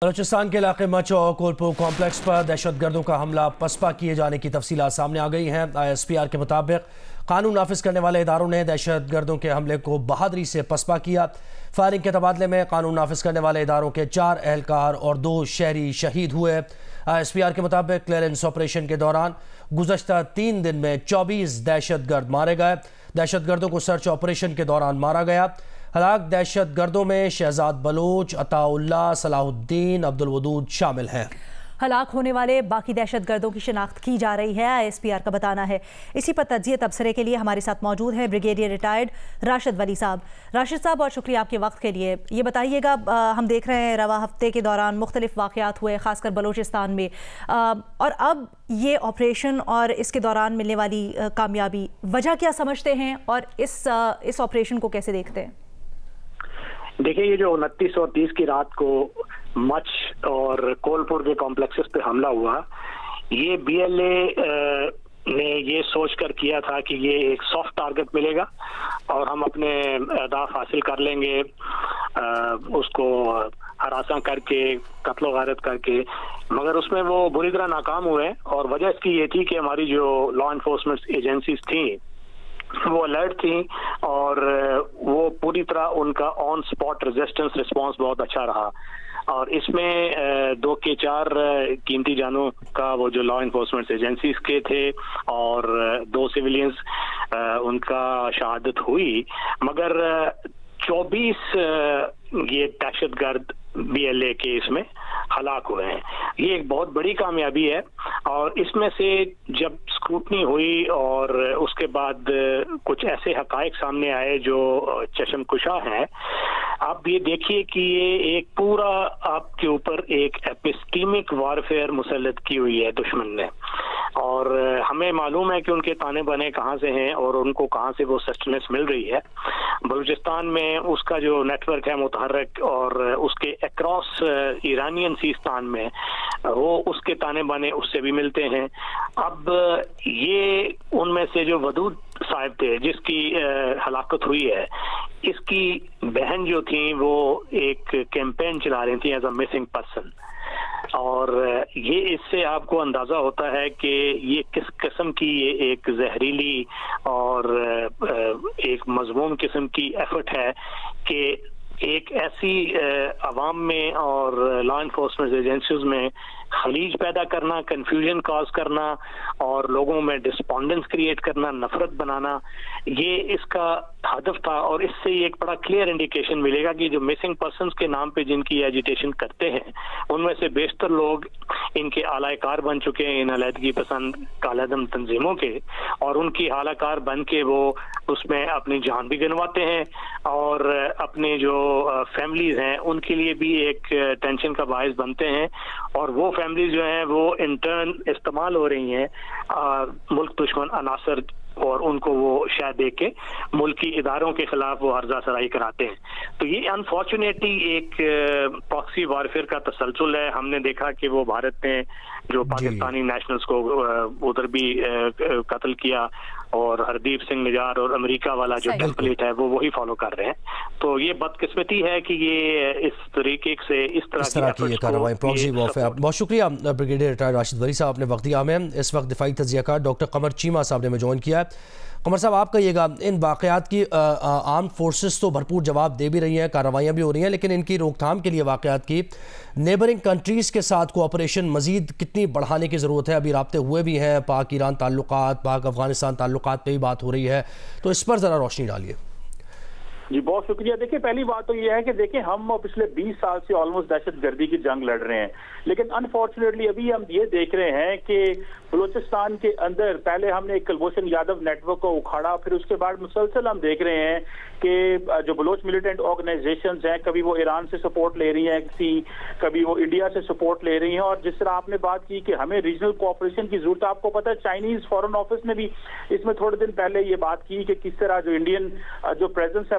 بلوچستان کے علاقے مچ اور کولپور کمپلیکس پر دہشت گردوں کا حملہ پسپا کیے جانے کی تفصیلات سامنے آ گئی ہیں۔ ISPR کے مطابق قانون نافذ کرنے والے اداروں نے دہشت گردوں کے حملے کو بہادری سے پسپا کیا۔ فائرنگ کے تبادلے میں قانون نافذ کرنے والے اداروں کے 4 اہلکار اور 2 شہری شہید ہوئے۔ ISPR کے مطابق کلیئرنس آپریشن کے دوران گزشتہ 3 دن میں 24 دہشت گرد مارے گئے۔ دہشت گردوں کو سرچ آپریشن کے دوران مارا گیا۔ ہلاک دہشت گردوں میں شہزاد بلوچ، عطا اللہ، صلاح الدین، عبدالودود شامل ہیں۔ ہلاک ہونے والے باقی دہشت گردوں کی شناخت کی جا رہی ہے، ISPR کا بتانا ہے۔ اسی پر تجزیہ تبصرے کے لیے ہمارے ساتھ موجود ہیں بریگیڈیئر ریٹائرڈ راشد ولی صاحب۔ راشد صاحب، بہت شکریہ آپ کے وقت کے لیے۔ یہ بتائیے گا، ہم دیکھ رہے ہیں رواں ہفتے کے دوران مختلف واقعات ہوئے، خاص کر بلوچستان میں، اور اب یہ آپریشن اور اس کے دوران ملنے والی کامیابی، وجہ کیا سمجھتے ہیں اور اس آپریشن کو کیسے دیکھتے ہیں؟ دیکھیں، یہ جو 29 اور 30 کی رات کو مچ اور کولپور کے کمپلیکسز پہ حملہ ہوا، یہ BLA نے یہ سوچ کر کیا تھا کہ یہ ایک سافٹ ٹارگٹ ملے گا اور ہم اپنے اہداف حاصل کر لیں گے، اس کو ہراساں کر کے، قتل و غارت کر کے، مگر اس میں وہ بری طرح ناکام ہوئے۔ اور وجہ اس کی یہ تھی کہ ہماری جو لا انفورسمنٹ ایجنسیز تھیں وہ الرٹ تھیں اور وہ پوری طرح ان کا آن سپاٹ ریزسٹنس رسپانس بہت اچھا رہا، اور اس میں 2 کے 4 قیمتی جانوں کا وہ جو لا انفورسمنٹ ایجنسیز کے تھے اور 2 سویلینز ان کا شہادت ہوئی، مگر 24 یہ دہشت گرد BLA کے اس میں ہلاک ہوئے ہیں۔ یہ ایک بہت بڑی کامیابی ہے، اور اس میں سے جب اسکروٹنی ہوئی اور اس کے بعد کچھ ایسے حقائق سامنے آئے جو چشم کشا ہیں، آپ یہ دیکھیے کہ یہ ایک پورا آپ کے اوپر ایک ایپسٹیمک وارفیئر مسلط کی ہوئی ہے دشمن نے، اور ہمیں معلوم ہے کہ ان کے تانے بانے کہاں سے ہیں اور ان کو کہاں سے وہ سسٹنس مل رہی ہے۔ بلوچستان میں اس کا جو نیٹ ورک ہے متحرک، اور اس کے اکراس ایرانین سیستان میں وہ اس کے تانے بانے اس سے بھی ملتے ہیں۔ اب یہ ان میں سے جو ودود صاحب تھے جس کی ہلاکت ہوئی ہے، اس کی بہن جو تھیں وہ ایک کیمپین چلا رہی تھیں ایز اے مسنگ پرسن، اور یہ اس سے آپ کو اندازہ ہوتا ہے کہ یہ کس قسم کی یہ ایک زہریلی اور ایک مضموم قسم کی ایفرٹ ہے کہ ایک ایسی عوام میں اور لا انفورسمنٹ ایجنسیز میں خلیج پیدا کرنا، کنفیوژن کاز کرنا اور لوگوں میں ڈسپونڈنس کریٹ کرنا، نفرت بنانا، یہ اس کا ہدف تھا۔ اور اس سے ایک بڑا کلیئر انڈیکیشن ملے گا کہ جو مسنگ پرسنز کے نام پہ جن کی ایجیٹیشن کرتے ہیں، ان میں سے بیشتر لوگ ان کے اعلی کار بن چکے ہیں، ان علیحدگی پسند کالعدم تنظیموں کے، اور ان کی اعلی کار بن کے وہ اس میں اپنی جان بھی گنواتے ہیں، اور اپنے جو فیملیز ہیں ان کے لیے بھی ایک ٹینشن کا باعث بنتے ہیں، اور وہ فیملیز جو ہیں وہ انٹرن استعمال ہو رہی ہیں ملک دشمن عناصر، اور ان کو وہ شے دے کے ملکی اداروں کے خلاف وہ عرضہ سرائی کراتے ہیں۔ تو یہ انفارچونیٹلی ایک پراکسی وارفیئر کا تسلسل ہے۔ ہم نے دیکھا کہ وہ بھارت نے جو پاکستانی نیشنلز کو ادھر بھی قتل کیا، اور ہردیپ سنگھ نجار اور امریکہ والا جو ٹیمپلیٹ ہے وہ وہی فالو کر رہے ہیں۔ تو یہ بدقسمتی ہے کہ یہ اس طریقے سے اس طرح کی کارروائی پراکسی وارفیئر۔ بہت شکریہ بریگیڈیئر ریٹائرڈ راشد ولی صاحب، آپ نے وقت دیا ہمیں۔ اس وقت دفاعی تجزیہ کار ڈاکٹر قمر چیمہ صاحب نے ہمیں جوائن کیا ہے۔ قمر صاحب، آپ کہیے گا، ان واقعات کی آرمڈ فورسز تو بھرپور جواب دے بھی رہی ہیں، کارروائیاں بھی ہو رہی ہیں، لیکن ان کی روک تھام کے لیے واقعات کی نیبرنگ کنٹریز کے ساتھ کوآپریشن مزید کتنی بڑھانے کی ضرورت ہے؟ ابھی رابطے ہوئے بھی ہیں، پاک ایران تعلقات، پاک افغانستان تعلقات پہ بھی بات ہو رہی ہے، تو اس پر ذرا روشنی ڈالیے۔ جی بہت شکریہ۔ دیکھیں، پہلی بات تو یہ ہے کہ دیکھیں، ہم پچھلے 20 سال سے آلموسٹ دہشت گردی کی جنگ لڑ رہے ہیں، لیکن انفارچونیٹلی ابھی ہم یہ دیکھ رہے ہیں کہ بلوچستان کے اندر پہلے ہم نے ایک کلبھوشن یادو نیٹ ورک کو اکھاڑا، پھر اس کے بعد مسلسل ہم دیکھ رہے ہیں کہ جو بلوچ ملیٹنٹ آرگنائزیشنز ہیں، کبھی وہ ایران سے سپورٹ لے رہی ہیں، کبھی وہ انڈیا سے سپورٹ لے رہی ہیں، اور جس طرح آپ نے بات کی کہ ہمیں ریجنل کوآپریشن کی ضرورت ہے، آپ کو پتہ ہے چائنیز فارن آفس نے بھی اس میں تھوڑے دن پہلے یہ بات کی کہ کس طرح جو انڈین جو پریزنس ہے